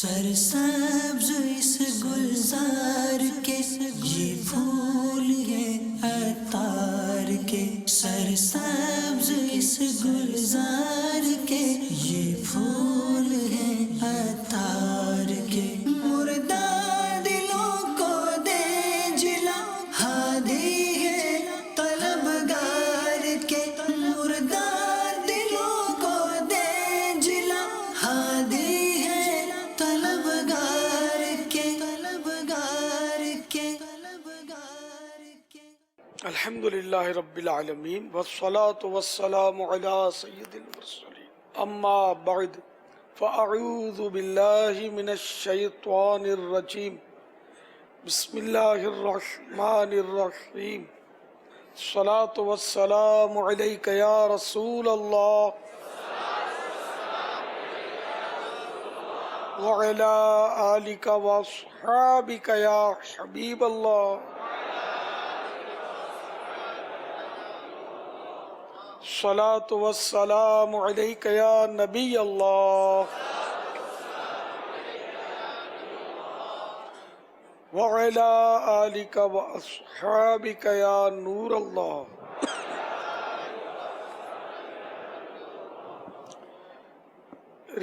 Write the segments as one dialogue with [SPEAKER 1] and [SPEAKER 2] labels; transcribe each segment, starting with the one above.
[SPEAKER 1] سرسبز اس گلزار کے یہ پھول ہیں عطار کے، سرسبز اس گلزار کے یہ پھول ہیں عطار کے، مردہ دلوں کو دے جلا ہادی ہے طلبگار کے، مردہ دلوں کو دے جلا ہادی ہے طلبگار کے، طلبگار کے، طلبگار کے۔
[SPEAKER 2] الحمدللہ رب العالمین والصلاة والسلام علی سید المرسلین، اما بعد فاعوذ باللہ من الشیطان الرجیم، بسم اللہ الرحمن الرحیم، الصلاة والسلام علیک یا رسول اللہ وعلی آلک واصحابک یا حبیب اللہ، الصلاة والسلام علیک یا نبی اللہ وعلی آلک واصحابک یا نور اللہ۔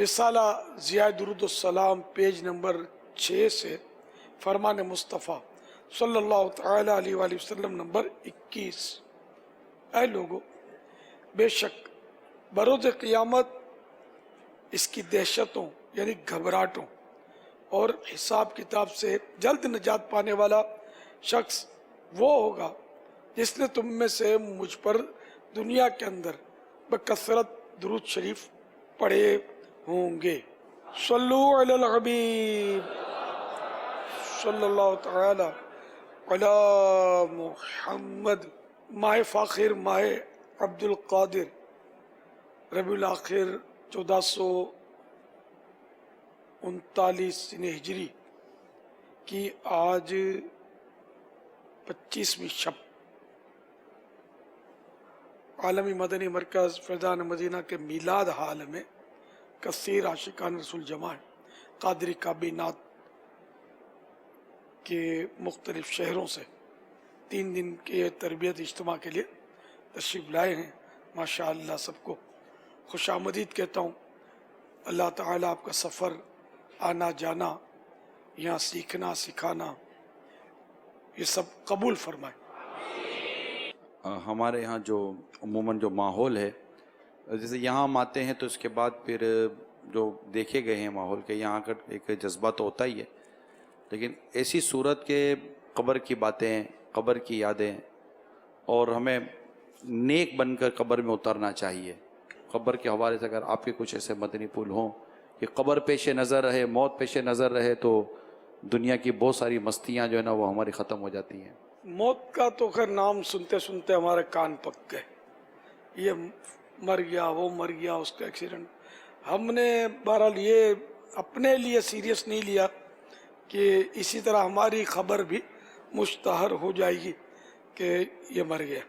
[SPEAKER 2] رسالہ ضیاء درود السلام پیج نمبر 6 سے فرمان مصطفیٰ صلی اللہ تعالی علیہ وآلہ وسلم نمبر 21۔ اے لوگو، بے شک بروز قیامت اس کی دہشتوں یعنی گھبراہٹوں اور حساب کتاب سے جلد نجات پانے والا شخص وہ ہوگا جس نے تم میں سے مجھ پر دنیا کے اندر بکثرت درود شریف پڑھے ہوں گے۔ صلو علی الحبیب صلی اللہ تعالی علی محمد۔ ماہ فاخر ماہ عبد القادر ربیع الاخر 1439 ہجری کی آج 25ویں شب عالمی مدنی مرکز فیضان مدینہ کے میلاد حال میں کثیر عاشقان رسول جمع قادری کابینات کے مختلف شہروں سے 3 دن کے تربیت اجتماع کے لیے تشریف لائے ہیں۔ ماشاءاللہ سب کو خوش آمدید کہتا ہوں۔ اللہ تعالیٰ آپ کا سفر، آنا جانا، یہاں سیکھنا سکھانا یہ سب قبول فرمائے۔
[SPEAKER 3] ہمارے یہاں جو عموماً جو ماحول ہے، جیسے یہاں ہم آتے ہیں تو اس کے بعد پھر جو دیکھے گئے ہیں ماحول کے، یہاں کا ایک جذبہ تو ہوتا ہی ہے، لیکن ایسی صورت کے قبر کی باتیں، قبر کی یادیں، اور ہمیں نیک بن کر قبر میں اترنا چاہیے۔ قبر کے حوالے سے اگر آپ کے کچھ ایسے مدنی پھول ہوں کہ قبر پیش نظر رہے، موت پیش نظر رہے، تو دنیا کی بہت ساری مستیاں جو ہے نا وہ ہماری ختم ہو جاتی ہیں۔
[SPEAKER 2] موت کا تو خیر نام سنتے سنتے ہمارے کان پک گئے، یہ مر گیا، وہ مر گیا، اس کا ایکسیڈنٹ۔ ہم نے بہرحال یہ اپنے لیے سیریس نہیں لیا کہ اسی طرح ہماری خبر بھی مشتہر ہو جائے گی کہ یہ مر گیا۔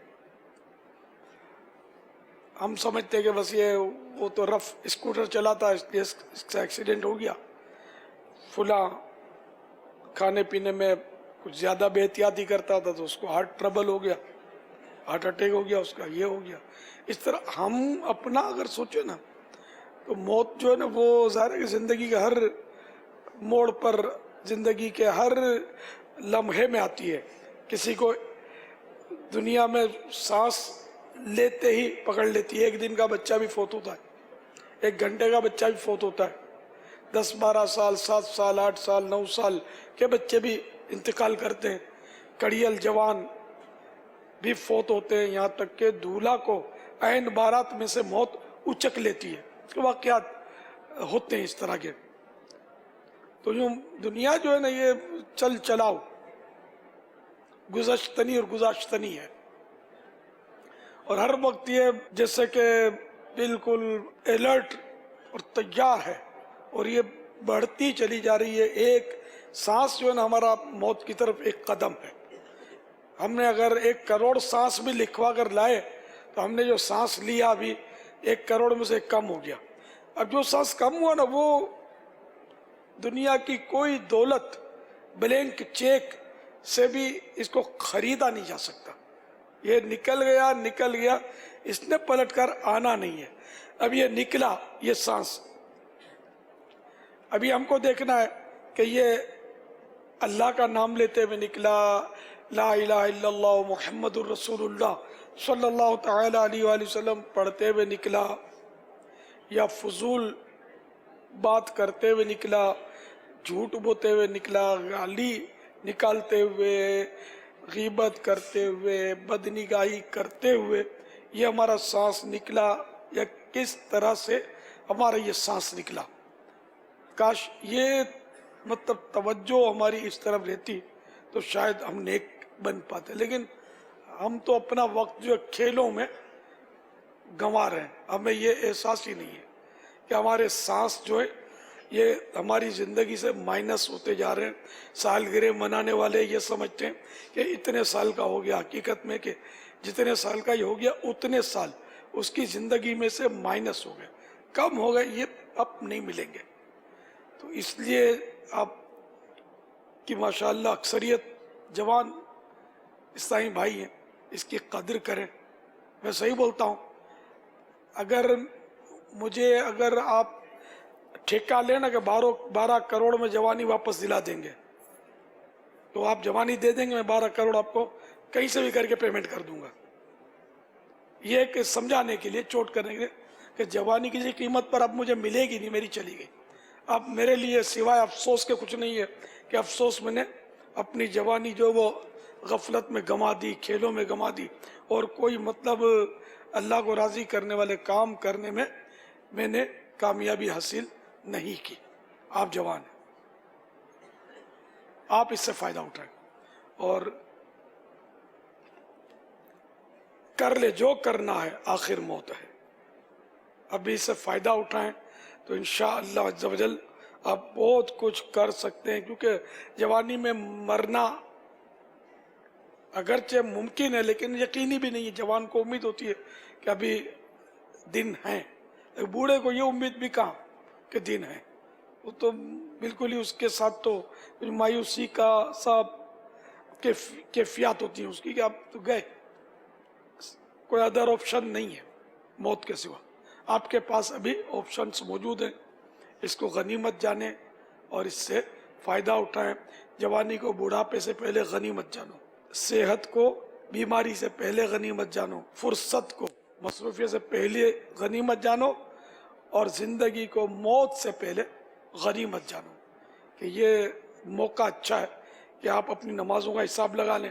[SPEAKER 2] ہم سمجھتے کہ بس یہ وہ تو رف اسکوٹر چلاتا ہے، اس کا ایکسیڈنٹ ہو گیا، فلاں کھانے پینے میں کچھ زیادہ بے احتیاطی کرتا تھا تو اس کو ہارٹ ٹربل ہو گیا، ہارٹ اٹیک ہو گیا، اس کا یہ ہو گیا۔ اس طرح ہم اپنا اگر سوچے نا تو موت جو ہے نا وہ ظاہر ہے کہ زندگی کے ہر موڑ پر، زندگی کے ہر لمحے میں آتی ہے۔ کسی کو دنیا میں سانس لیتے ہی پکڑ لیتی ہے۔ ایک دن کا بچہ بھی فوت ہوتا ہے، 1 گھنٹے کا بچہ بھی فوت ہوتا ہے، 10 12 سال 7 سال 8 سال 9 سال کے بچے بھی انتقال کرتے ہیں، کڑیل جوان بھی فوت ہوتے ہیں، یہاں تک کہ دولہا کو عین بارات میں سے موت اچک لیتی ہے۔ اس کے واقعات ہوتے ہیں اس طرح کے۔ تو یوں دنیا جو ہے نا یہ چل چلاؤ، گزشتنی اور گزاشتنی ہے، اور ہر وقت یہ جیسے کہ بالکل الرٹ اور تیار ہے، اور یہ بڑھتی چلی جا رہی ہے۔ ایک سانس جو ہے نا ہمارا موت کی طرف ایک قدم ہے۔ ہم نے اگر 1 کروڑ سانس بھی لکھوا کر لائے تو ہم نے جو سانس لیا ابھی 1 کروڑ میں سے کم ہو گیا۔ اب جو سانس کم ہوا نا وہ دنیا کی کوئی دولت بلینک چیک سے بھی اس کو خریدا نہیں جا سکتا. یہ نکل گیا, اس نے پلٹ کر آنا نہیں ہے. اب یہ نکلا, یہ سانس, ابھی ہم کو دیکھنا ہے کہ یہ اللہ کا نام لیتے ہوئے نکلا, لا الہ الا اللہ محمد الرسول اللہ صلی اللہ تعالی علیہ وآلہ وسلم پڑھتے ہوئے نکلا, یا فضول بات کرتے ہوئے نکلا, جھوٹ بولتے ہوئے نکلا, گالی نکالتے ہوئے, غیبت کرتے ہوئے, بدنگاہی کرتے ہوئے یہ ہمارا سانس نکلا, یا کس طرح سے ہمارا یہ سانس نکلا. کاش یہ مطلب توجہ ہماری اس طرف رہتی تو شاید ہم نیک بن پاتے, لیکن ہم تو اپنا وقت جو کھیلوں میں گنوا رہے ہیں. ہمیں یہ احساس ہی نہیں ہے کہ ہمارے سانس جو ہے یہ ہماری زندگی سے مائنس ہوتے جا رہے ہیں. سالگرہ منانے والے یہ سمجھتے ہیں کہ اتنے سال کا ہو گیا, حقیقت میں کہ جتنے سال کا یہ ہو گیا اتنے سال اس کی زندگی میں سے مائنس ہو گئے, کم ہو گئے, یہ اب نہیں ملیں گے. تو اس لیے آپ کی ماشاءاللہ اکثریت جوان اسلامی بھائی ہیں, اس کی قدر کریں. میں صحیح بولتا ہوں, اگر آپ ٹھیکہ لینا کہ 12 کروڑ میں جوانی واپس دلا دیں گے تو آپ جوانی دے دیں گے, میں 12 کروڑ آپ کو کہیں سے بھی کر کے پیمنٹ کر دوں گا. یہ ایک سمجھانے کے لیے, چوٹ کرنے کے لیے کہ جوانی کسی قیمت پر اب مجھے ملے گی نہیں, میری چلی گئی. اب میرے لیے سوائے افسوس کے کچھ نہیں ہے کہ افسوس میں نے اپنی جوانی جو وہ غفلت میں گما دی, کھیلوں میں گما دی, اور کوئی مطلب اللہ کو راضی کرنے والے کام کرنے میں میں نے کامیابی حاصل نہیں کی. آپ جوان ہیں, آپ اس سے فائدہ اٹھائیں اور کر لے جو کرنا ہے, آخر موت ہے. ابھی اس سے فائدہ اٹھائیں تو انشاءاللہ عز و جل آپ بہت کچھ کر سکتے ہیں. کیونکہ جوانی میں مرنا اگرچہ ممکن ہے لیکن یقینی بھی نہیں ہے. جوان کو امید ہوتی ہے کہ ابھی دن ہیں, بوڑھے کو یہ امید بھی کہاں کہ دن ہے. وہ تو بالکل ہی اس کے ساتھ تو مایوسی کا سب کیفیات ہوتی ہیں اس کی کہ آپ تو گئے, کوئی ادر آپشن نہیں ہے موت کے سوا. آپ کے پاس ابھی آپشنز موجود ہیں, اس کو غنیمت جانیں اور اس سے فائدہ اٹھائیں. جوانی کو بڑھاپے سے پہلے غنیمت جانو, صحت کو بیماری سے پہلے غنیمت جانو, فرصت کو مصروفیت سے پہلے غنیمت جانو, اور زندگی کو موت سے پہلے غنیمت جانو. کہ یہ موقع اچھا ہے کہ آپ اپنی نمازوں کا حساب لگا لیں.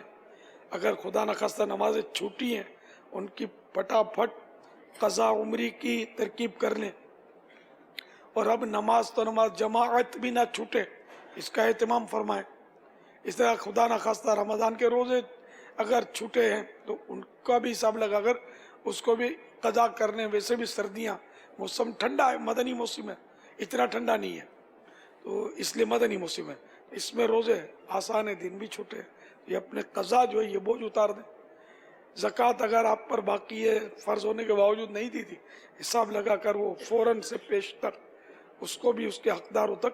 [SPEAKER 2] اگر خدا نخواستہ نمازیں چھوٹی ہیں ان کی پھٹافٹ قضا عمری کی ترکیب کر لیں, اور اب نماز تو نماز جماعت بھی نہ چھوٹے اس کا اہتمام فرمائیں. اس طرح خدا نخواستہ رمضان کے روزے اگر چھوٹے ہیں تو ان کا بھی حساب لگا کر اس کو بھی قضا کرنے. ویسے بھی سردیاں, موسم ٹھنڈا ہے, مدنی موسم ہے, اتنا ٹھنڈا نہیں ہے تو اس لیے مدنی موسم ہے, اس میں روزے آسان ہے, دن بھی چھوٹے ہیں. یہ اپنے قضا جو ہے یہ بوجھ اتار دیں. زکوٰۃ اگر آپ پر باقی ہے, فرض ہونے کے باوجود نہیں دی تھی, حساب لگا کر وہ فوراً سے پیشتر اس کو بھی اس کے حقداروں تک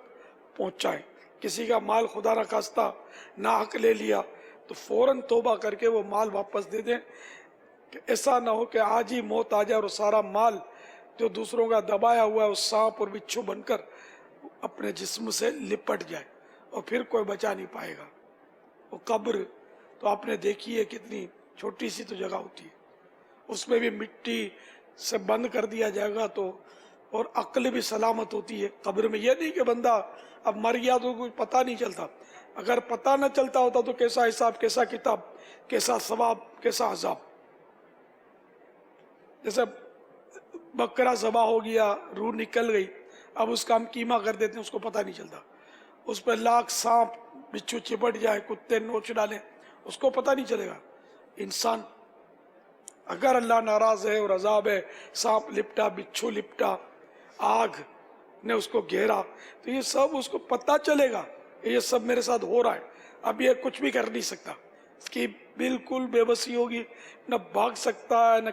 [SPEAKER 2] پہنچائیں. کسی کا مال خدا نخواستہ ناحق لے لیا تو فوراً توبہ کر کے وہ مال واپس دے دیں, کہ ایسا نہ ہو کہ آج ہی موت آ جائے اور سارا مال جو دوسروں کا دبایا ہوا ہے وہ سانپ اور بچھو بن کر اپنے جسم سے لپٹ جائے اور پھر کوئی بچا نہیں پائے گا. وہ قبر تو آپ نے دیکھی ہے کتنی چھوٹی سی تو جگہ ہوتی ہے, اس میں بھی مٹی سے بند کر دیا جائے گا تو, اور عقل بھی سلامت ہوتی ہے قبر میں. یہ نہیں کہ بندہ اب مر گیا تو کچھ پتہ نہیں چلتا. اگر پتہ نہ چلتا ہوتا تو کیسا حساب, کیسا کتاب, کیسا ثواب, کیسا عذاب. جیسے بکرا ذبح ہو گیا, روح نکل گئی, اب اس کا ہم قیمہ کر دیتے ہیں, اس کو پتہ نہیں چلتا. اس پہ لاکھ سانپ بچھو چپٹ جائے, کتے نوچ ڈالیں, اس کو پتہ نہیں چلے گا. انسان اگر اللہ ناراض ہے اور عذاب ہے, سانپ لپٹا, بچھو لپٹا, آگ نے اس کو گھیرا, تو یہ سب اس کو پتہ چلے گا کہ یہ سب میرے ساتھ ہو رہا ہے. اب یہ کچھ بھی کر نہیں سکتا, اس کی بالکل بے بسی ہوگی, نہ بھاگ سکتا ہے, نہ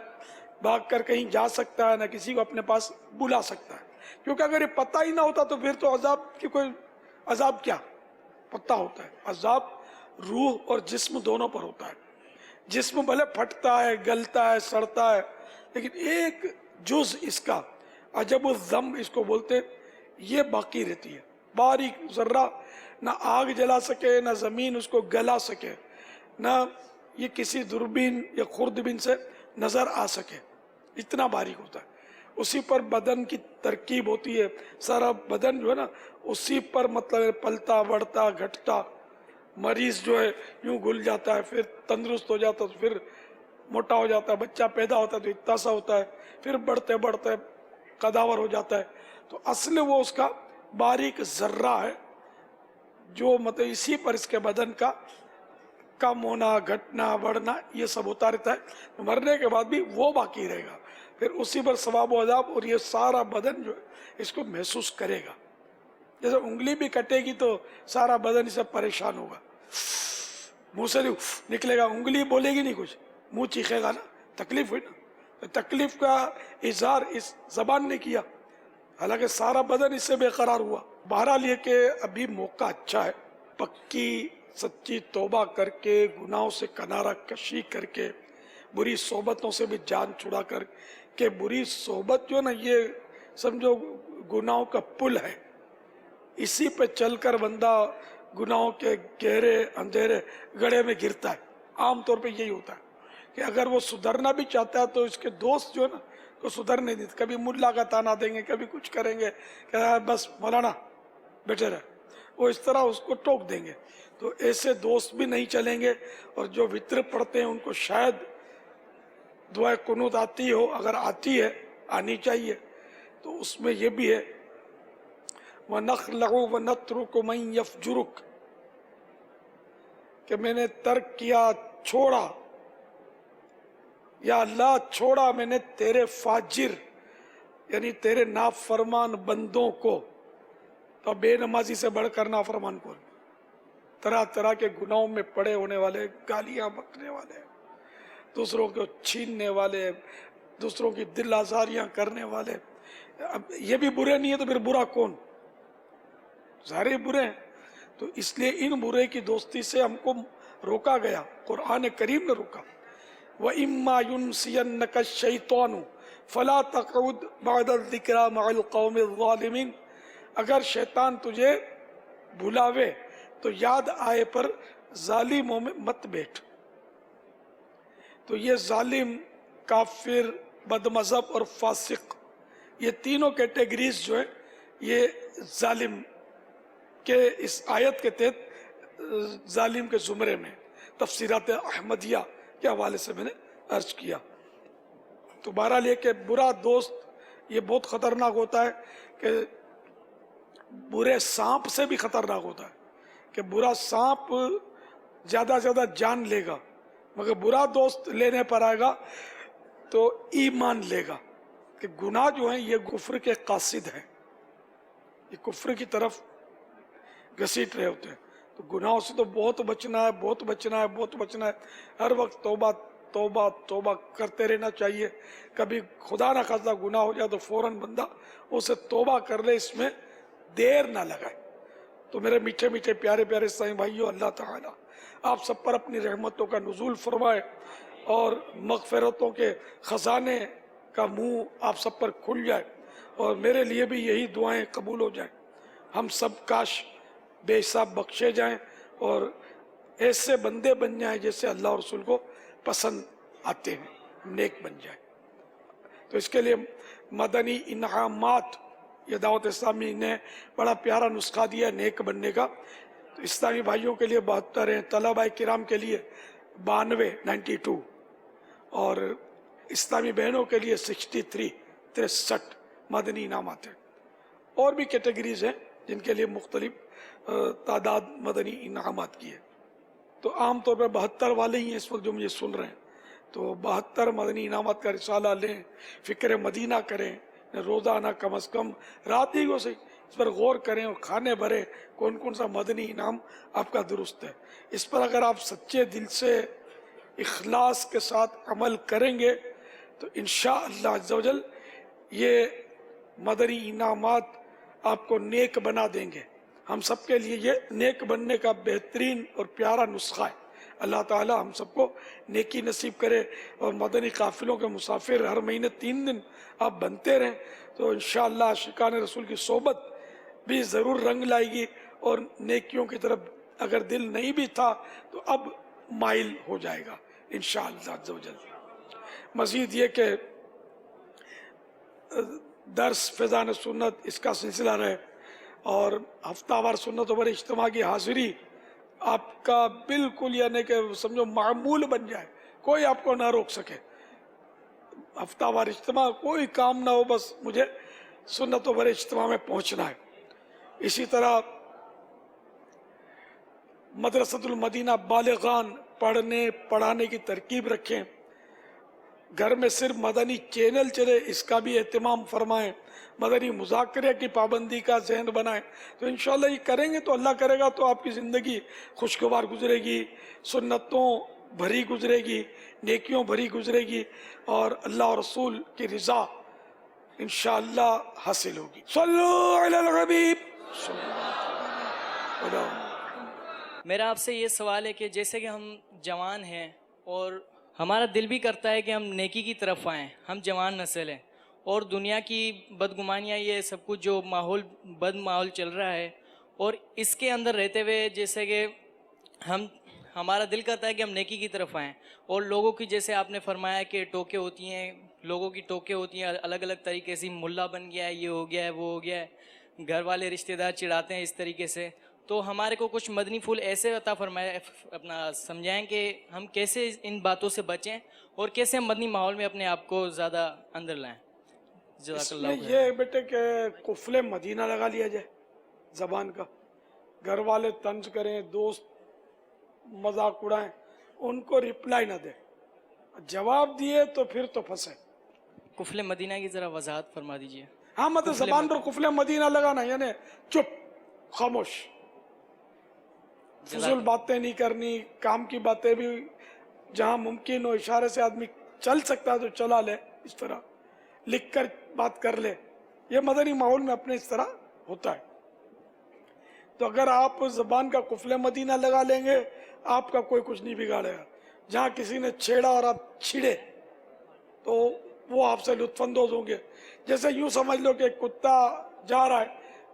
[SPEAKER 2] بھاگ کر کہیں جا سکتا ہے, نہ کسی کو اپنے پاس بلا سکتا ہے. کیونکہ اگر یہ پتہ ہی نہ ہوتا تو پھر تو عذاب کی کوئی عذاب کیا پتہ ہوتا ہے، عذاب روح اور جسم دونوں پر ہوتا ہے. جسم بھلے پھٹتا ہے، گلتا ہے، سڑتا ہے، لیکن ایک جز اس کا عجب الذم اس کو بولتے، یہ باقی رہتی ہے. باریک ذرہ نہ آگ جلا سکے، نہ زمین اس کو گلا سکے، نہ یہ کسی دوربین یا خوردبین سے نظر آ سکے، اتنا باریک ہوتا ہے. اسی پر بدن کی ترکیب ہوتی ہے، سارا بدن جو ہے نا اسی پر مطلب پلتا بڑھتا گھٹتا. مریض جو ہے یوں گل جاتا ہے، پھر تندرست ہو جاتا ہے، پھر موٹا ہو جاتا ہے. بچہ پیدا ہوتا ہے تو اتنا سا ہوتا ہے، پھر بڑھتے بڑھتے قداور ہو جاتا ہے. تو اصل وہ اس کا باریک ذرہ ہے جو مطلب اسی پر اس کے بدن کا کم ہونا، گھٹنا، بڑھنا یہ سب ہوتا رہتا ہے. مرنے کے بعد بھی وہ باقی رہے گا، پھر اسی پر ثواب و عذاب، اور یہ سارا بدن جو ہے اس کو محسوس کرے گا. جیسے انگلی بھی کٹے گی تو سارا بدن اس سے پریشان ہوگا، منہ سے نکلے گا، انگلی بولے گی نہیں کچھ، منہ چیخے گا نا، تکلیف ہوئی نا. تکلیف کا اظہار اس زبان نے کیا، حالانکہ سارا بدن اس سے بے قرار ہوا. بہرحال یہ کہ ابھی موقع اچھا ہے، پکی سچی توبہ کر کے، گناہوں سے کنارہ کشی کر کے، بری صحبتوں سے بھی جان چھڑا کر کہ بری صحبت جو نا یہ سمجھو گناہوں کا پل ہے، اسی پہ چل کر بندہ گناہوں کے گہرے اندھیرے گڑھے میں گرتا ہے. عام طور پہ یہی ہوتا ہے کہ اگر وہ سدھرنا بھی چاہتا ہے تو اس کے دوست جو ہے نا کو سدھر نہیں دیتے. کبھی ملا کا تانا دیں گے، کبھی کچھ کریں گے کہ بس مولانا بیٹھے رہے، وہ اس طرح اس کو ٹوک دیں گے. تو ایسے دوست بھی نہیں چلیں گے. اور جو وطر پڑھتے ہیں ان کو شاید دعائے قنوت آتی ہو، اگر آتی ہے، آنی چاہیے، تو اس میں یہ بھی ہے وَنَخْلَعُ وَنَتْرُكُ مَنْ يَفْجُرُكَ، کہ میں نے ترک کیا، چھوڑا، یا اللہ چھوڑا میں نے تیرے فاجر یعنی تیرے نافرمان بندوں کو. تو بے نمازی سے بڑھ کر نافرمان کون؟ طرح طرح کے گناہوں میں پڑے ہونے والے، گالیاں بکنے والے، دوسروں کو چھیننے والے، دوسروں کی دل آزاریاں کرنے والے. اب یہ بھی برے نہیں ہے تو پھر برا کون؟ سارے برے ہیں. تو اس لیے ان برے کی دوستی سے ہم کو روکا گیا، قرآن کریم نے روکا. وَإِمَّا يُنْسِيَنَّكَ الشَّيْطَانُ فَلَا تَقْعُدْ بَعْدَ الذِّكْرَى مَعَ الْقَوْمِ الظَّالِمِينَ، اگر شیطان تجھے بھلاوے تو یاد آئے پر ظالموں میں مت بیٹھ. تو یہ ظالم، کافر، بد مذہب اور فاسق، یہ تینوں کیٹیگریز جو ہیں یہ ظالم کے اس آیت کے تحت ظالم کے زمرے میں تفسیرات احمدیہ کے حوالے سے میں نے عرض کیا. تو بہرحال یہ کہ برا دوست یہ بہت خطرناک ہوتا ہے، کہ برے سانپ سے بھی خطرناک ہوتا ہے، کہ برا سانپ زیادہ سے زیادہ جان لے گا، مگر برا دوست لینے پر آئے گا تو ایمان لے گا. کہ گناہ جو ہیں یہ کفر کے قاصد ہیں، یہ کفر کی طرف گھسیٹ رہے ہوتے ہیں. تو گناہوں سے تو بہت بچنا ہے، بہت بچنا ہے، بہت بچنا ہے. ہر وقت توبہ توبہ توبہ کرتے رہنا چاہیے. کبھی خدا نہ خاصہ گناہ ہو جائے تو فوراً بندہ اسے توبہ کر لے، اس میں دیر نہ لگائے. تو میرے میٹھے میٹھے پیارے پیارے اسلامی بھائیو، اللہ تعالیٰ آپ سب پر اپنی رحمتوں کا نزول فرمائے اور مغفرتوں کے خزانے کا منہ آپ سب پر کھل جائے، اور میرے لیے بھی یہی دعائیں قبول ہو جائیں. ہم سب کاش بے حساب بخشے جائیں اور ایسے بندے بن جائیں جیسے اللہ اور رسول کو پسند آتے ہیں، نیک بن جائیں. تو اس کے لیے مدنی انعامات یہ دعوت اسلامی نے بڑا پیارا نسخہ دیا ہے نیک بننے کا. تو اسلامی بھائیوں کے لیے 72 ہیں، طلباء کرام کے لیے 92 اور اسلامی بہنوں کے لیے 63 مدنی انعامات ہیں. اور بھی کیٹیگریز ہیں جن کے لیے مختلف تعداد مدنی انعامات کی ہے. تو عام طور پہ 72 والے ہی ہیں اس وقت جو مجھے سن رہے ہیں. تو 72 مدنی انعامات کا رسالہ لیں، فکر مدینہ کریں، روزانہ کم از کم رات ہی کو صحیح اس پر غور کریں اور کھانے بھریں کون کون سا مدنی انعام آپ کا درست ہے. اس پر اگر آپ سچے دل سے اخلاص کے ساتھ عمل کریں گے تو انشاءاللہ عز و جل یہ مدنی انعامات آپ کو نیک بنا دیں گے. ہم سب کے لیے یہ نیک بننے کا بہترین اور پیارا نسخہ ہے. اللہ تعالی ہم سب کو نیکی نصیب کرے اور مدنی قافلوں کے مسافر ہر مہینے 3 دن آپ بنتے رہیں تو انشاءاللہ عاشقان رسول کی صحبت بھی ضرور رنگ لائے گی اور نیکیوں کی طرف اگر دل نہیں بھی تھا تو اب مائل ہو جائے گا انشاءاللہ عز و جل. مزید یہ کہ درس فیضان سنت اس کا سلسلہ رہے اور ہفتہ وار سنتوں پر اجتماع کی حاضری آپ کا بالکل یعنی کہ سمجھو معمول بن جائے, کوئی آپ کو نہ روک سکے. ہفتہ وار اجتماع کوئی کام نہ ہو, بس مجھے سنتوں پر اجتماع میں پہنچنا ہے. اسی طرح مدرسۃ المدینہ بالغان پڑھنے پڑھانے کی ترکیب رکھیں. گھر میں صرف مدنی چینل چلے اس کا بھی اہتمام فرمائیں. مدنی مذاکرے کی پابندی کا ذہن بنائیں. تو انشاءاللہ یہ کریں گے تو اللہ کرے گا تو آپ کی زندگی خوشگوار گزرے گی, سنتوں بھری گزرے گی, نیکیوں بھری گزرے گی اور اللہ اور رسول کی رضا انشاءاللہ حاصل ہوگی. صلو علی الحبیب.
[SPEAKER 4] میرا آپ سے یہ سوال ہے کہ جیسے کہ ہم جوان ہیں اور ہمارا دل بھی کرتا ہے کہ ہم نیکی کی طرف آئیں, ہم جوان نسل ہیں اور دنیا کی بدگمانیاں یہ سب کچھ جو بد ماحول چل رہا ہے اور اس کے اندر رہتے ہوئے جیسے کہ ہمارا دل کرتا ہے کہ ہم نیکی کی طرف آئیں اور لوگوں کی جیسے آپ نے فرمایا کہ ٹوکیں ہوتی ہیں, لوگوں کی ٹوکیں ہوتی ہیں الگ الگ طریقے سے, ملا بن گیا ہے, یہ ہو گیا ہے, وہ ہو گیا ہے, گھر والے رشتہ دار چڑھاتے ہیں اس طریقے سے. تو ہمارے کو کچھ مدنی پھول ایسے عطا فرمائے اپنا سمجھائیں کہ ہم کیسے ان باتوں سے بچیں اور کیسے ہم مدنی ماحول میں اپنے آپ کو زیادہ اندر لائیں.
[SPEAKER 2] اس میں یہ بیٹے کہ قفل مدینہ لگا لیا جائے زبان کا. گھر والے طنز کریں, دوست مذاق اڑائیں, ان کو رپلائی نہ دیں, جواب دیے تو پھر تو پھنسے.
[SPEAKER 4] قفل مدینہ کی ذرا وضاحت فرما دیجئے.
[SPEAKER 2] ہاں مطلب زبان پر قفل مدینہ لگانا یعنی چپ, خاموش, فضول باتیں نہیں کرنی. کام کی باتیں بھی جہاں ممکن ہو اشارے سے آدمی چل سکتا ہے تو چلا لے, اس طرح لکھ کر بات کر لے. یہ مدنی ماحول میں اپنے اس طرح ہوتا ہے. تو اگر آپ زبان کا قفل مدینہ لگا لیں گے آپ کا کوئی کچھ نہیں بگاڑے گا. جہاں کسی نے چھیڑا اور آپ چھڑے تو وہ آپ سے لطف اندوز ہوں گے. جیسے یوں سمجھ لو کہ کتا جا رہا ہے,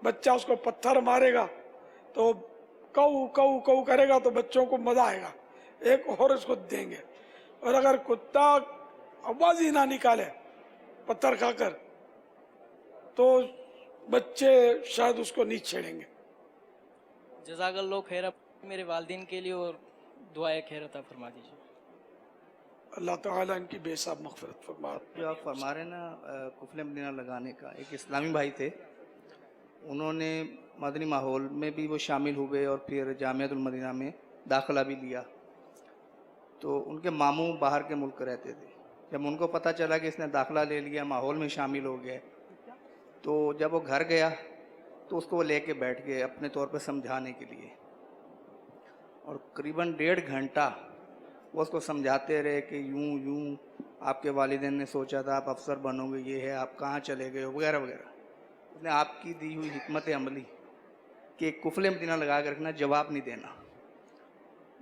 [SPEAKER 2] بچہ اس کو پتھر مارے گا تو کو کو کو کرے گا تو بچوں کو مزہ آئے گا, ایک اور اس کو دیں گے. اور اگر کتا آواز ہی نہ نکالے پتھر کھا کر تو بچے شاید اس کو نہیں چھیڑیں گے.
[SPEAKER 4] جزاک اللہ خیر. میرے والدین کے لیے اور دعائے خیر عطا فرما دیجیے.
[SPEAKER 2] اللہ تعالیٰ ان کی بے حساب مغفرت فرما.
[SPEAKER 5] جو آپ فرما رہے ہیں نا قفل مدینہ لگانے کا, ایک اسلامی بھائی تھے, انہوں نے مدنی ماحول میں بھی وہ شامل ہوئے اور پھر جامعۃ المدینہ میں داخلہ بھی لیا. تو ان کے ماموں باہر کے ملک رہتے تھے. جب ان کو پتہ چلا کہ اس نے داخلہ لے لیا, ماحول میں شامل ہو گئے, تو جب وہ گھر گیا تو اس کو وہ لے کے بیٹھ گئے اپنے طور پہ سمجھانے کے لیے, اور قریباً 1.5 گھنٹہ وہ اس کو سمجھاتے رہے کہ یوں یوں آپ کے والدین نے سوچا تھا آپ افسر بنو گے, یہ ہے, آپ کہاں چلے گئے وغیرہ وغیرہ. اس نے آپ کی دی ہوئی حکمت عملی کہ قفل مدینہ لگا کے رکھنا, جواب نہیں دینا.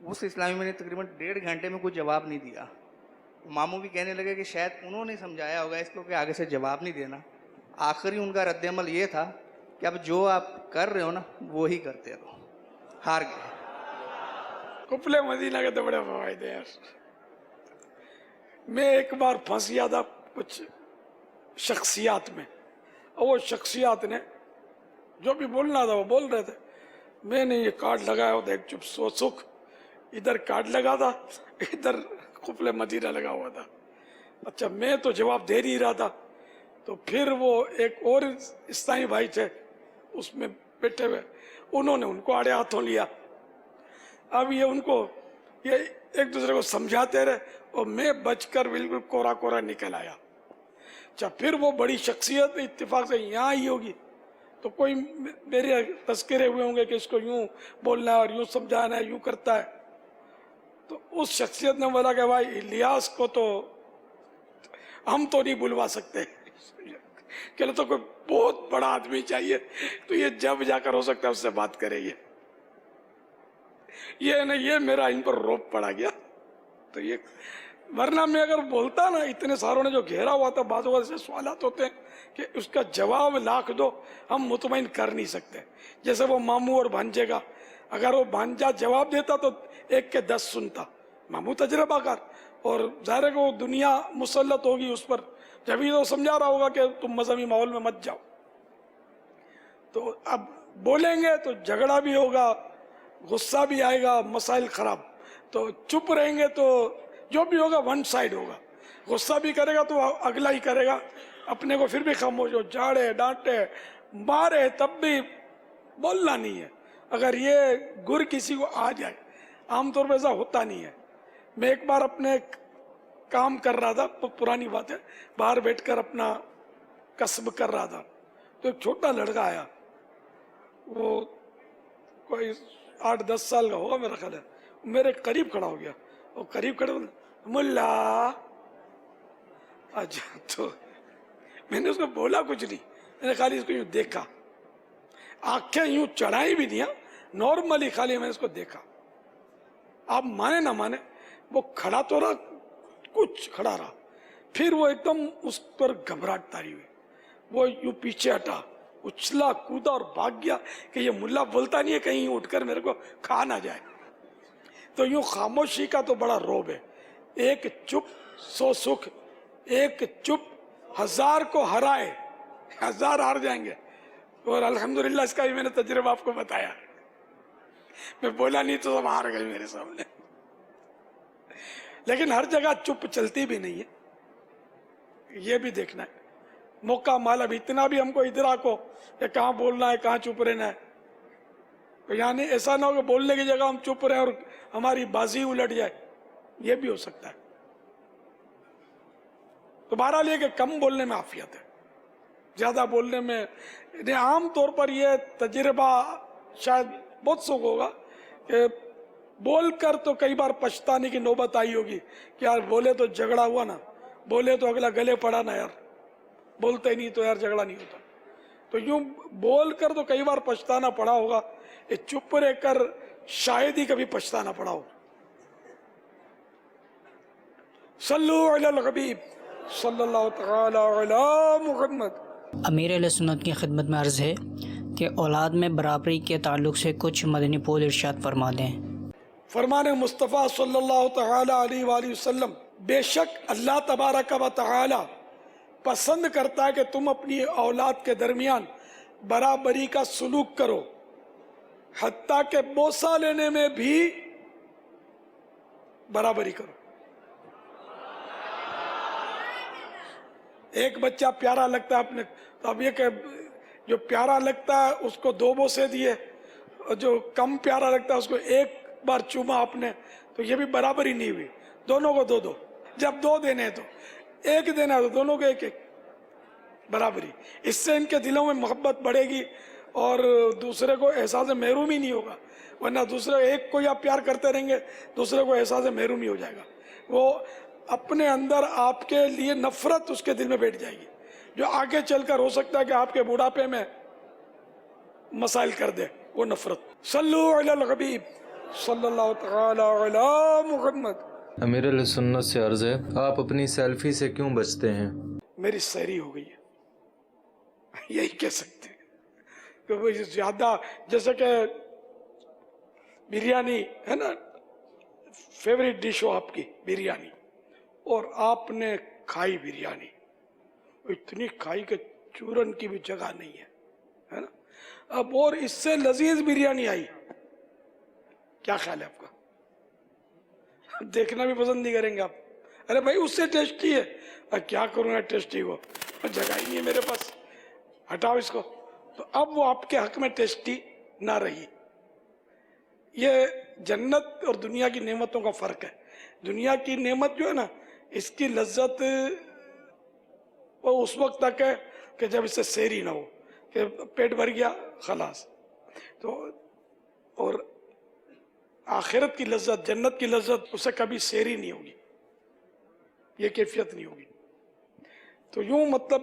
[SPEAKER 5] اس اسلامی میں نے تقریباً 1.5 گھنٹے میں کوئی جواب نہیں دیا. ماموں بھی کہنے لگے کہ شاید انہوں نے سمجھایا ہوگا اس کو کہ آگے سے جواب نہیں دینا. آخری ان کا رد عمل یہ تھا کہ اب جو آپ کر رہے ہو نا وہی کرتے رہو. ہار گئے.
[SPEAKER 2] قفل مدینہ کے تو بڑے فوائد ہیں یار. میں ایک بار پھنس گیا تھا کچھ شخصیات میں, اور وہ شخصیات نے جو بھی بولنا تھا وہ بول رہے تھے. میں نے یہ کارڈ لگایا ہوتا, ایک چپ سو سکھ, ادھر کارڈ لگا تھا, ادھر قفل مدینہ لگا ہوا تھا. اچھا میں تو جواب دے نہیں رہا تھا, تو پھر وہ ایک اور اسلامی بھائی تھے اس میں بیٹھے ہوئے, انہوں نے ان کو آڑے ہاتھوں لیا. اب یہ ان کو یہ ایک دوسرے کو سمجھاتے رہے اور میں بچ کر بالکل کورا کورا نکل آیا. اچھا پھر وہ بڑی شخصیت اتفاق سے یہاں آئی ہوگی تو کوئی میرے تذکرے ہوئے ہوں گے کہ اس کو یوں بولنا ہے اور یوں سمجھانا ہے, یوں کرتا ہے. تو اس شخصیت نے بولا کہ بھائی الیاس کو تو ہم تو نہیں بلوا سکتے, کہ تو کوئی بہت بڑا آدمی چاہیے تو یہ جب جا کر ہو سکتا ہے اس سے بات کرے یہ نہیں، یہ میرا ان پر روپ پڑا گیا. تو یہ ورنہ میں اگر بولتا نا، اتنے ساروں نے جو گھیرا ہوا تھا، بعض اوقات ایسے سوالات ہوتے ہیں کہ اس کا جواب لاکھ دو ہم مطمئن کر نہیں سکتے. جیسے وہ ماموں اور بھانجے کا، اگر وہ بھانجا جواب دیتا تو 1 کے 10 سنتا. ماموں تجربہ کار، اور ظاہر ہے کہ وہ دنیا مسلط ہوگی اس پر، جبھی تو سمجھا رہا ہوگا کہ تم مذہبی ماحول میں مت جاؤ. تو اب بولیں گے تو جھگڑا بھی ہوگا، غصہ بھی آئے گا، مسائل خراب. تو چپ رہیں گے تو جو بھی ہوگا ون سائڈ ہوگا. غصہ بھی کرے گا تو اگلا ہی کرے گا، اپنے کو پھر بھی خاموش ہو، جاڑے ڈانٹے مارے تب بھی بولنا نہیں ہے. اگر یہ گر کسی کو آ جائے، عام طور پہ ایسا ہوتا نہیں ہے. میں ایک بار اپنے کام کر رہا تھا، پرانی بات ہے، باہر بیٹھ کر اپنا کسب کر رہا تھا، تو ایک چھوٹا لڑکا آیا، وہ کوئی 8-10 سال کا ہوگا میرا خیال ہے. میرے قریب کھڑا ہو گیا، اور قریب کھڑا ملا. اچھا، تو میں نے اس کو بولا کچھ نہیں، میں نے خالی اس کو یوں دیکھا، آنکھیں یوں چڑھائی بھی دیا، نارملی خالی میں نے اس کو دیکھا. آپ مانے نہ مانے وہ کھڑا تو رہا، کچھ کھڑا رہا، پھر وہ ایک دم اس پر گھبراہٹ تاری ہوئی، وہ یوں پیچھے ہٹا، اچھلا کودا اور بھاگ گیا کہ یہ ملا بولتا نہیں ہے کہیں اٹھ کر میرے کو کھا نہ جائے. تو یوں خاموشی کا تو بڑا روب ہے. 1 چپ 100 سکھ، 1 چپ 1000 کو ہرائے، 1000 ہار جائیں گے. اور الحمدللہ اس کا بھی میں نے تجربہ آپ کو بتایا. میں بولا نہیں تو سب ہار گئے میرے سامنے. لیکن ہر جگہ چپ چلتی بھی نہیں ہے، یہ بھی دیکھنا ہے. موقع مال اب اتنا بھی ہم کو ادراک ہو کہ کہاں بولنا ہے کہاں چپ رہنا ہے. یعنی ایسا نہ ہو کہ بولنے کی جگہ ہم چپ رہیں اور ہماری بازی الٹ جائے، یہ بھی ہو سکتا ہے. تو بہرحال یہ کہ کم بولنے میں عافیت ہے، زیادہ بولنے میں عام طور پر یہ تجربہ شاید بہت سو ہوگا کہ بول کر تو کئی بار پچھتانے کی نوبت آئی ہوگی کہ یار بولے تو جھگڑا ہوا نا، بولے تو اگلا گلے پڑا نا، یار بولتے نہیں تو یار جھگڑا نہیں ہوتا. تو یوں بول کر تو کئی بار پچھتانا پڑا ہوگا، یہ چپ رہ کر شاید ہی کبھی پچھتانا پڑا ہو. صلو علی الحبیب صلی اللہ تعالی علی محمد.
[SPEAKER 6] امیر اہل سنت کی خدمت میں عرض ہے کہ اولاد میں برابری کے تعلق سے کچھ مدنی پھول ارشاد فرما دیں.
[SPEAKER 2] فرمان مصطفیٰ صلی اللہ تعالی علیہ وآلہ وسلم، بے شک اللہ تبارک و تعالی پسند کرتا ہے کہ تم اپنی اولاد کے درمیان برابری کا سلوک کرو، حتیٰ کہ بوسہ لینے میں بھی برابری کرو. ایک بچہ پیارا لگتا ہے اپنے، تو اب یہ کہ جو پیارا لگتا ہے اس کو 2 بوسے دیے، اور جو کم پیارا لگتا ہے اس کو 1 بار چوما آپ نے، تو یہ بھی برابری نہیں ہوئی. دونوں کو 2 جب 2 دینے ہیں تو 1 دینا ہے تو دونوں کو 1 برابری. اس سے ان کے دلوں میں محبت بڑھے گی اور دوسرے کو احساس محرومی نہیں ہوگا. ورنہ دوسرے ایک کو آپ پیار کرتے رہیں گے، دوسرے کو احساس محرومی ہو جائے گا. وہ اپنے اندر آپ کے لیے نفرت اس کے دل میں بیٹھ جائے گی، جو آگے چل کر ہو سکتا ہے کہ آپ کے بڑھاپے میں مسائل کر دے وہ نفرت. صلو علی الحبیب صلی اللہ تعالی علی محمد.
[SPEAKER 7] امیر علیہ سنت سے عرض ہے، آپ اپنی سیلفی سے کیوں بچتے ہیں؟
[SPEAKER 2] میری سیری ہو گئی ہے، یہی کہہ سکتے ہیں کہ وہ زیادہ، جیسے کہ بریانی ہے نا، فیوریٹ ڈش ہو آپ کی بریانی، اور آپ نے کھائی بریانی، اتنی کھائی کہ چورن کی بھی جگہ نہیں ہے نا. اب اور اس سے لذیذ بریانی آئی، کیا خیال ہے آپ کا؟ دیکھنا بھی پسند نہیں کریں گے آپ. ارے بھائی اس سے ٹیسٹی ہے، کیا کروں گا ٹیسٹی، وہ جگہ ہی نہیں ہے میرے پاس، ہٹاؤ اس کو. تو اب وہ آپ کے حق میں ٹیسٹی نہ رہی. یہ جنت اور دنیا کی نعمتوں کا فرق ہے. دنیا کی نعمت جو ہے نا، اس کی لذت وہ اس وقت تک ہے کہ جب اس سے سیری نہ ہو، کہ پیٹ بھر گیا خلاص. تو اور آخرت کی لذت، جنت کی لذت، اسے کبھی سیری نہیں ہوگی، یہ کیفیت نہیں ہوگی. تو یوں مطلب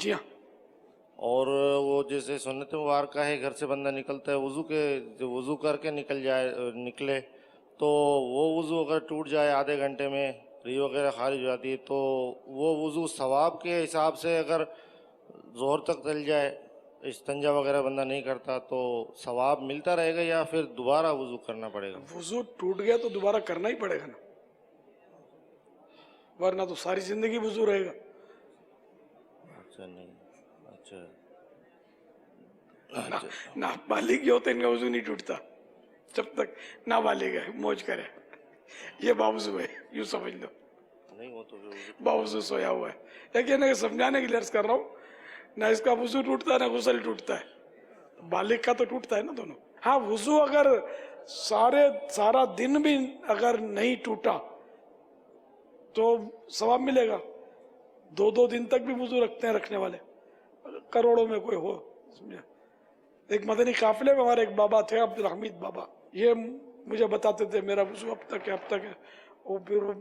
[SPEAKER 2] جی ہاں.
[SPEAKER 8] اور وہ جیسے سنت مبارکہ ہے گھر سے بندہ نکلتا ہے وضو کر کے نکلے تو وہ وضو اگر ٹوٹ جائے آدھے گھنٹے میں ری وغیرہ خارج ہو جاتی ہے تو وہ وضو ثواب کے حساب سے اگر ظہر تک چل جائے استنجا وغیرہ بندہ نہیں کرتا تو ثواب ملتا رہے گا یا پھر دوبارہ وضو کرنا پڑے گا؟
[SPEAKER 2] وضو ٹوٹ گیا تو دوبارہ کرنا ہی پڑے گا نا, ورنہ تو ساری زندگی وضو رہے گا.
[SPEAKER 8] اچھا نہیں اچھا
[SPEAKER 2] نابالغ یہ ہوتے ان کا وضو نہیں ٹوٹتا جب تک نابالغ ہے موج کرے. یہ باوضو ہے یوں سمجھ لو,
[SPEAKER 8] نہیں وہ تو
[SPEAKER 2] باوضو سویا ہوا ہے. لیکن سمجھانے کے لیے عرض کر رہا ہوں نہ اس کا وضو ٹوٹتا ہے نہ غسل ٹوٹتا ہے. بالغ کا تو ٹوٹتا ہے نا دونوں. ہاں وضو اگر سارا دن بھی اگر نہیں ٹوٹا تو ثواب ملے گا. 2 دن تک بھی وضو رکھتے ہیں رکھنے والے کروڑوں میں کوئی ہو. ایک مدنی قافلے میں ہمارے ایک بابا تھے عبدالحمید بابا, یہ مجھے بتاتے تھے میرا وضو اب تک ہے اور پھر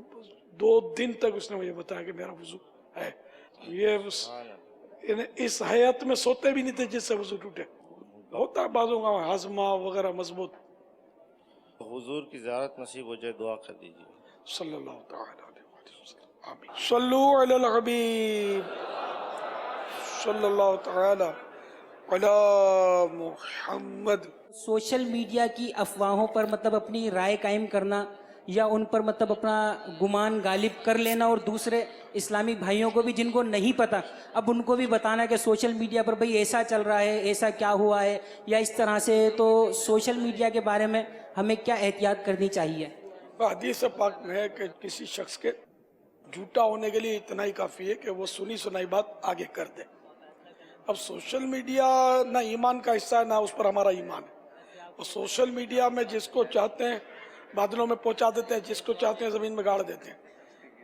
[SPEAKER 2] 2 دن تک اس نے مجھے بتایا کہ میرا وضو ہے. یہ اس حیات میں سوتے بھی نہیں تھے جس سے وضو ٹوٹے. ہوتا ہے بعضوں کا ہاضمہ وغیرہ مضبوط.
[SPEAKER 8] حضور کی زیارت نصیب ہو جائے دعا کر دیجیے.
[SPEAKER 2] صلی اللہ تعالی علیہ وسلم آمین. صلو علی الحبیب صلی اللہ تعالی علی محمد.
[SPEAKER 9] سوشل میڈیا کی افواہوں پر مطلب اپنی رائے قائم کرنا یا ان پر مطلب اپنا گمان غالب کر لینا اور دوسرے اسلامی بھائیوں کو بھی جن کو نہیں پتہ اب ان کو بھی بتانا کہ سوشل میڈیا پر بھئی ایسا چل رہا ہے, ایسا کیا ہوا ہے یا اس طرح سے. تو سوشل میڈیا کے بارے میں ہمیں کیا احتیاط کرنی چاہیے؟
[SPEAKER 2] حدیث پاک میں ہے کہ کسی شخص کے جھوٹا ہونے کے لیے اتنا ہی کافی ہے کہ وہ سنی سنائی بات آگے کر دے. اب سوشل میڈیا نہ ایمان کا حصہ ہے نہ اس پر ہمارا ایمان ہے. اور سوشل میڈیا میں جس کو چاہتے ہیں بادلوں میں پہنچا دیتے ہیں, جس کو چاہتے ہیں زمین میں گاڑ دیتے ہیں.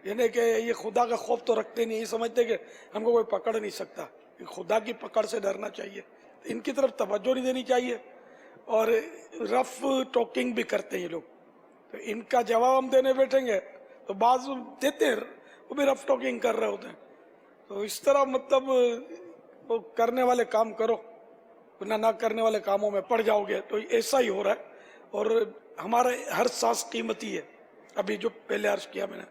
[SPEAKER 2] یعنی کہ یہ خدا کا خوف تو رکھتے نہیں, یہ سمجھتے کہ ہم کو کوئی پکڑ نہیں سکتا. خدا کی پکڑ سے ڈرنا چاہیے, ان کی طرف توجہ نہیں دینی چاہیے. اور رف ٹاکنگ بھی کرتے ہیں یہ لوگ, تو ان کا جواب ہم دینے بیٹھیں گے تو بعض دیتے ہیں وہ بھی رف ٹاکنگ کر رہے ہوتے ہیں. تو اس طرح مطلب وہ کرنے والے کام کرو نہ کرنے والے کاموں میں پڑ جاؤ گے. تو ایسا ہی ہو رہا ہے. اور ہمارا ہر سانس قیمتی ہے, ابھی جو پہلے عرض کیا میں نے.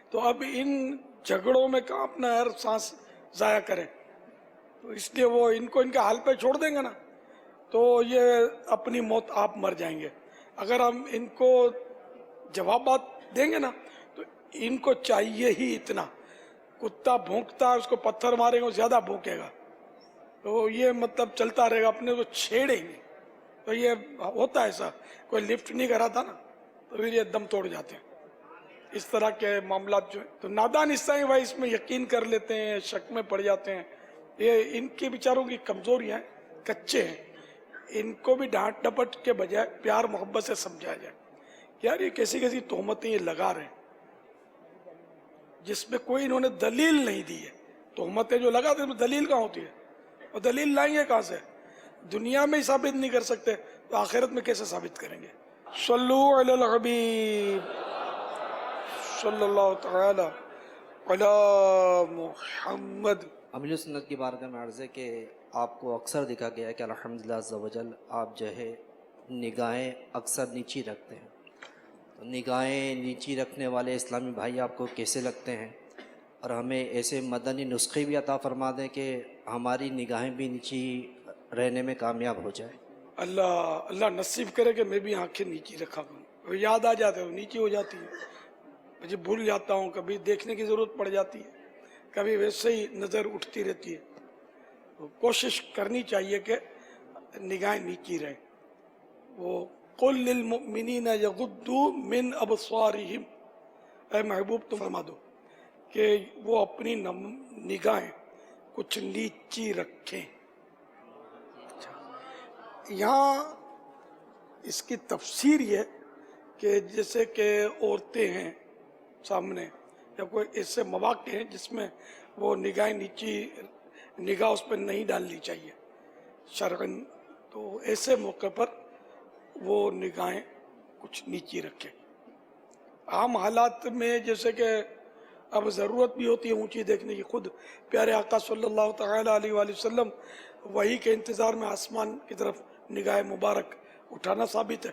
[SPEAKER 2] تو اب ان جھگڑوں میں کہاں اپنا ہر سانس ضائع کریں. تو اس لیے وہ ان کو ان کے حال پہ چھوڑ دیں گے نا تو یہ اپنی موت آپ مر جائیں گے. اگر ہم ان کو جوابات دیں گے نا تو ان کو چاہیے ہی اتنا. کتا بھونکتا ہے اس کو پتھر مارے گا وہ زیادہ بھونکے گا. تو یہ مطلب چلتا رہے گا, اپنے کو چھیڑیں گے. تو یہ ہوتا ہے ایسا, کوئی لفٹ نہیں کراتا نا تو پھر یہ دم توڑ جاتے ہیں. اس طرح کے معاملات جو ہیں تو نادان حصہ ہی بھائی اس میں یقین کر لیتے ہیں, شک میں پڑ جاتے ہیں. یہ ان کے بیچاروں کی کمزوریاں ہیں, کچے ہیں. ان کو بھی ڈانٹ ڈپٹ کے بجائے پیار محبت سے سمجھایا جائے. یار یہ کیسی کیسی تہمتیں یہ لگا رہے ہیں جس میں کوئی انہوں نے دلیل نہیں دی ہے. تہمتیں جو لگاتے ہیں دلیل کہاں ہوتی ہے, اور دلیل لائیں گے کہاں سے؟ دنیا میں ہی ثابت نہیں کر سکتے تو آخرت میں کیسے ثابت کریں گے؟ صلو علی الحبیب صلی اللہ تعالی علی محمد.
[SPEAKER 10] امیر سنت کی بارگاہ میں عرض ہے کہ آپ کو اکثر دیکھا گیا ہے کہ الحمدللہ عز و جل آپ جو ہے نگاہیں اکثر نیچی رکھتے ہیں. تو نگاہیں نیچی رکھنے والے اسلامی بھائی آپ کو کیسے لگتے ہیں؟ اور ہمیں ایسے مدنی نسخے بھی عطا فرما دیں کہ ہماری نگاہیں بھی نیچی رہنے میں کامیاب ہو جائے.
[SPEAKER 2] اللہ نصیب کرے کہ میں بھی آنکھیں نیچی رکھا کروں. یاد آ جاتے ہوں نیچی ہو جاتی ہے, مجھے بھول جاتا ہوں, کبھی دیکھنے کی ضرورت پڑ جاتی ہے, کبھی ویسے ہی نظر اٹھتی رہتی ہے. تو کوشش کرنی چاہیے کہ نگاہیں نیچی رہیں. وہ قل للمؤمنین یغضوا من ابصارہم, اے محبوب تم فرما دو کہ وہ اپنی نگاہیں کچھ نیچی رکھیں. یہاں اس کی تفسیر یہ کہ جیسے کہ عورتیں ہیں سامنے یا کوئی ایسے مواقع ہیں جس میں وہ نگاہیں نیچی, نگاہ اس پہ نہیں ڈالنی چاہیے شرعاً. تو ایسے موقع پر وہ نگاہیں کچھ نیچی رکھیں. عام حالات میں جیسے کہ اب ضرورت بھی ہوتی ہے اونچی دیکھنے کی. خود پیارے آقا صلی اللہ تعالی علیہ وآلہ وسلم وہی کے انتظار میں آسمان کی طرف نگاہ مبارک اٹھانا ثابت ہے.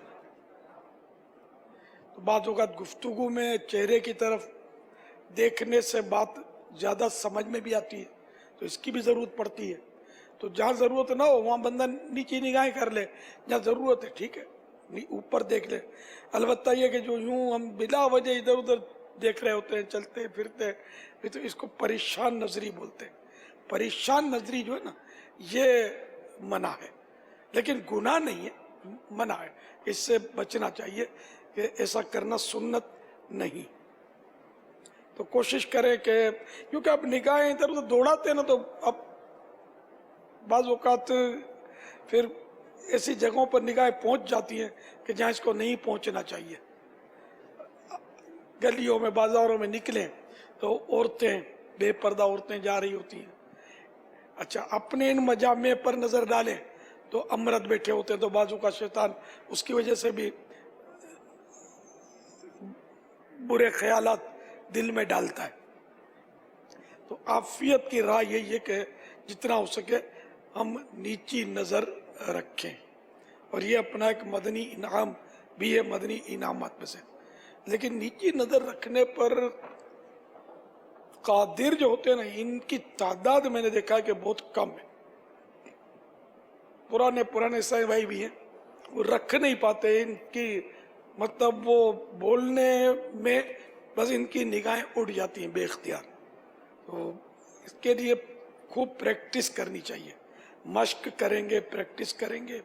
[SPEAKER 2] تو بعض اوقات گفتگو میں چہرے کی طرف دیکھنے سے بات زیادہ سمجھ میں بھی آتی ہے, تو اس کی بھی ضرورت پڑتی ہے. تو جہاں ضرورت نہ ہو وہاں بندہ نیچی نگاہیں کر لے, جہاں ضرورت ہے ٹھیک ہے اوپر دیکھ لے. البتہ یہ کہ جو یوں ہم بلا وجہ ادھر ادھر دیکھ رہے ہوتے ہیں, چلتے پھرتے, تو اس کو پریشان نظری بولتے ہیں. پریشان نظری جو ہے نا یہ منع ہے, لیکن گناہ نہیں ہے, منع ہے. اس سے بچنا چاہیے کہ ایسا کرنا سنت نہیں. تو کوشش کریں کہ کیونکہ اب نگاہیں ادھر ادھر دوڑاتے ہیں نا, تو اب بعض اوقات پھر ایسی جگہوں پر نگاہیں پہنچ جاتی ہیں کہ جہاں اس کو نہیں پہنچنا چاہیے. گلیوں میں بازاروں میں نکلیں تو عورتیں, بے پردہ عورتیں جا رہی ہوتی ہیں. اچھا اپنے ان مجامع پر نظر ڈالیں تو امرد بیٹھے ہوتے ہیں, تو بازو کا شیطان اس کی وجہ سے بھی برے خیالات دل میں ڈالتا ہے. تو عافیت کی راہ یہی ہے کہ جتنا ہو سکے ہم نیچی نظر رکھیں, اور یہ اپنا ایک مدنی انعام بھی ہے, مدنی انعامات میں سے. لیکن نیچی نظر رکھنے پر قادر جو ہوتے ہیں نا, ان کی تعداد میں نے دیکھا ہے کہ بہت کم ہے. پرانے عیسائی بھائی بھی ہیں, وہ رکھ نہیں پاتے ان کی, مطلب وہ بولنے میں بس ان کی نگاہیں اڑ جاتی ہیں بے اختیار. تو اس کے لیے خوب پریکٹس کرنی چاہیے. مشق کریں گے, پریکٹس کریں گے,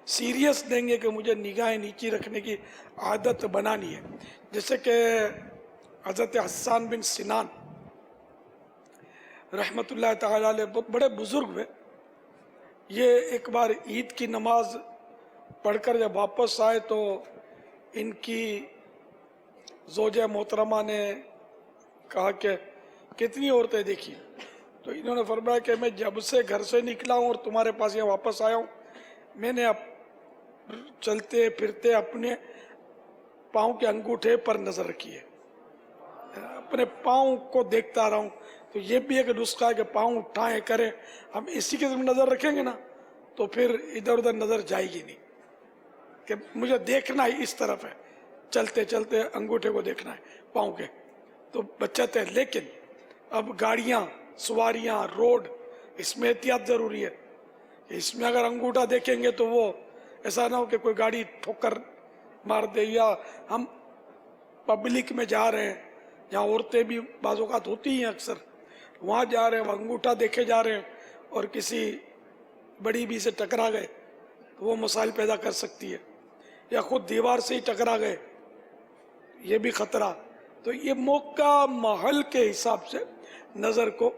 [SPEAKER 2] سیریس دیں گے کہ مجھے نگاہیں نیچی رکھنے کی عادت بنانی ہے. جیسے کہ حضرت حسان بن سنان رحمت اللہ تعالی علیہ بہت بڑے بزرگ ہوئے. یہ ایک بار عید کی نماز پڑھ کر جب واپس آئے تو ان کی زوجہ محترمہ نے کہا کہ کتنی عورتیں دیکھی, تو انہوں نے فرمایا کہ میں جب سے گھر سے نکلا ہوں اور تمہارے پاس یہاں واپس آیا ہوں, میں نے چلتے پھرتے اپنے پاؤں کے انگوٹھے پر نظر رکھی ہے, اپنے پاؤں کو دیکھتا رہا ہوں. تو یہ بھی ایک نسخہ ہے کہ پاؤں اٹھائیں کریں. ہم اسی کی طرف نظر رکھیں گے نا تو پھر ادھر ادھر نظر جائے گی نہیں, کہ مجھے دیکھنا ہی اس طرف ہے, چلتے چلتے انگوٹھے کو دیکھنا ہے پاؤں کے, تو بچت ہے. لیکن اب گاڑیاں, سواریاں, روڈ, اس میں احتیاط ضروری ہے. اس میں اگر انگوٹھا دیکھیں گے تو وہ ایسا نہ ہو کہ کوئی گاڑی ٹھوکر مار دے, یا ہم پبلک میں جا رہے ہیں جہاں عورتیں بھی بعض اوقات ہوتی ہیں اکثر, وہاں جا رہے ہیں, وہ انگوٹھا دیکھے جا رہے ہیں اور کسی بڑی بھی سے ٹکرا گئے تو وہ مسائل پیدا کر سکتی ہے, یا خود دیوار سے ہی ٹکرا گئے, یہ بھی خطرہ. تو یہ موقع محل کے حساب سے نظر کو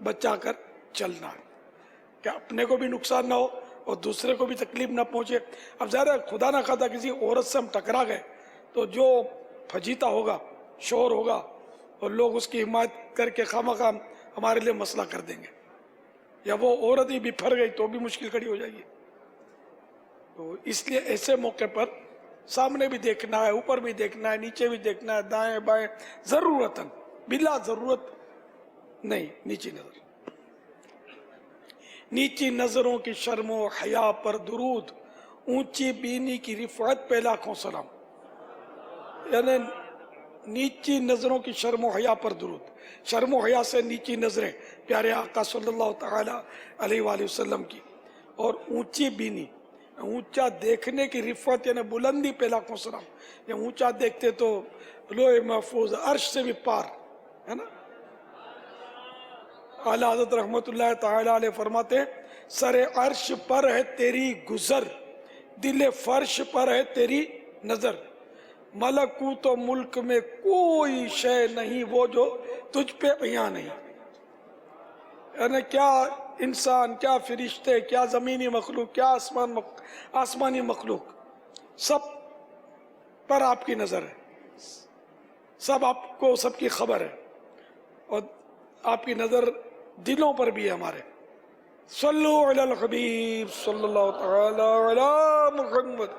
[SPEAKER 2] بچا کر چلنا ہے کہ اپنے کو بھی نقصان نہ ہو اور دوسرے کو بھی تکلیف نہ پہنچے. اب ظاہر ہے خدا نہ خدا کسی عورت سے ہم ٹکرا گئے تو جو پھجیتا ہوگا, شور ہوگا, اور لوگ اس کی حمایت کر کے خواہ ہمارے لیے مسئلہ کر دیں گے, یا وہ عورت ہی بپھر گئی تو بھی مشکل کھڑی ہو جائے گی. تو اس لیے ایسے موقع پر سامنے بھی دیکھنا ہے, اوپر بھی دیکھنا ہے, نیچے بھی دیکھنا ہے, دائیں بائیں, ضرورتاً, بلا ضرورت نہیں نیچی نظر. نیچی نظروں کی شرم و حیا پر درود, اونچی بینی کی رفعت پہ لاکھوں سلام. یعنی نیچی نظروں کی شرم و حیا پر درود. شرم و حیا سے نیچی نظریں پیارے آقا صلی اللہ تعالی علیہ وآلہ وسلم کی, اور اونچی بینی, اونچا دیکھنے کی رفعت یعنی بلندی پہ لاکھوں سلام. یا اونچا دیکھتے تو لوح محفوظ, عرش سے بھی پار ہے نا. اعلیٰ حضرت رحمت اللہ تعالی علیہ فرماتے ہیں, سر عرش پر ہے تیری گزر, دل فرش پر ہے تیری نظر, ملکوت و ملک میں کوئی شے نہیں وہ جو تجھ پہ عیاں نہیں. یعنی کیا انسان, کیا فرشتے, کیا زمینی مخلوق, کیا آسمانی مخلوق, سب پر آپ کی نظر ہے, سب آپ کو سب کی خبر ہے, اور آپ کی نظر دلوں پر بھی ہے ہمارے. صلو علی الحبیب صلی اللہ تعالی علی محمد.